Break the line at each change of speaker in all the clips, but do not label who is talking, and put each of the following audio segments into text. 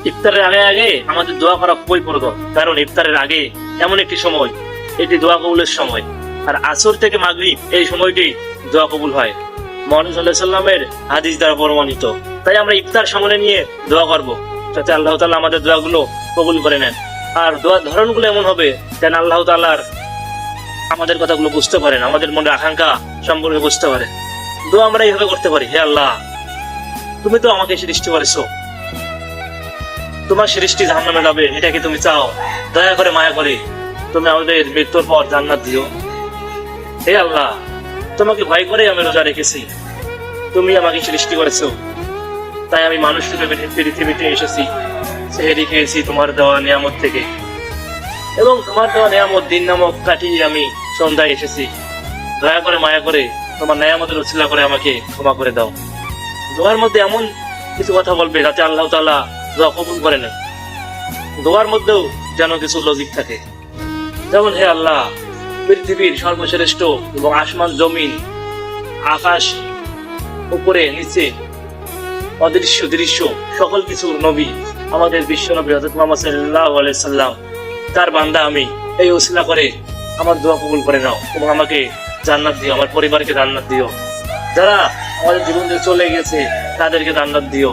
ইফতারের আগে আগে আমাদের দোয়া করা খুবই প্রয়োজন, কারণ ইফতারের আগে এমন একটি সময়, এটি দোয়া কবুলের সময়। আর আসর থেকে মাগরিব এই সময়টি দোয়া কবুল হয়, মুহাম্মদ সাল্লাল্লাহু আলাইহি ওয়াসাল্লামের হাদিস দ্বারা প্রমাণিত। তাই আমরা ইফতার সামনে নিয়ে দোয়া করব, যাতে আল্লাহ তাআলা আমাদের দোয়াগুলো কবুল করে নেন। আর দোয়ার ধরনগুলো এমন হবে যেন আল্লাহ তাআলার আমাদের কথাগুলো বুঝতে পারেন, আমাদের মনের আকাঙ্ক্ষা সম্পর্কে বুঝতে পারে। দোয়া আমরা এইভাবে করতে পারি, হে আল্লাহ, তুমি তো আমাকে সৃষ্টি করেছো, তোমার সৃষ্টি জাহান্নামে যাবে এটা কি তুমি চাও? দয়া করে মায়া করে তুমি আমাদের মৃত্যুর পর জান্নাত দিও। হে আল্লাহ, তোমাকে ভয় করে আমি রোজা রেখেছি, তুমি আমাকে সৃষ্টি করেছো, তাই আমি মানুষ হিসেবে পৃথিবীতে এসেছি, সেহেরি খেয়েছি তোমার দেওয়া নিয়ামত থেকে, এবং তোমার দেওয়া নিয়ামত দিন নামক কাটিয়ে আমি সন্ধ্যায় এসেছি। দয়া করে মায়া করে তোমার নিয়ামতের উছিলা করে আমাকে ক্ষমা করে দাও। দোয়ার মধ্যে এমন কিছু কথা বলবে যাতে আল্লাহ তাআলা দোয়া কবুল করে নেন। দোয়ার মধ্যেও যেন কিছু লজিক থাকে, যেমন হে আল্লাহ, পৃথিবীর সর্বশ্রেষ্ঠ এবং আসমান জমিন আকাশ উপরে নিচে অদৃশ্য দৃশ্য সকল কিছুর নবী আমাদের বিশ্ব নবী হযরত মুহাম্মদ সাল্লাল্লাহু আলাইহি সাল্লাম, তার বান্দা আমি, এই ওসিলা করে আমার দোয়া কবুল করে নাও এবং আমাকে জান্নাত দিও, আমার পরিবারকে জান্নাত দিও। যারা আমাদের জীবন থেকে চলে গেছে তাদেরকে জান্নাত দিও।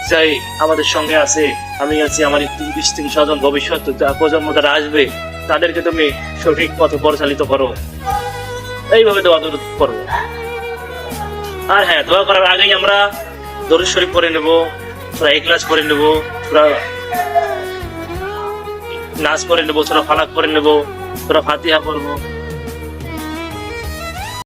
যাই আমাদের সঙ্গে আছে, আমি আছি, আমার 20-30 স্বজন, ভবিষ্যৎ প্রজন্ম যারা আসবে তাদেরকে তুমি সঠিক পথে পরিচালিত করো। এইভাবে দোয়া করো। আর হ্যাঁ, দোয়া করার আগেই আমরা দরুদ শরীফ পড়ে নেব, সূরা ইখলাস পড়ে নেব, সূরা নাস পড়ে নেব, সূরা ফালাক পড়ে নেব, সূরা ফাতিহা পড়বো।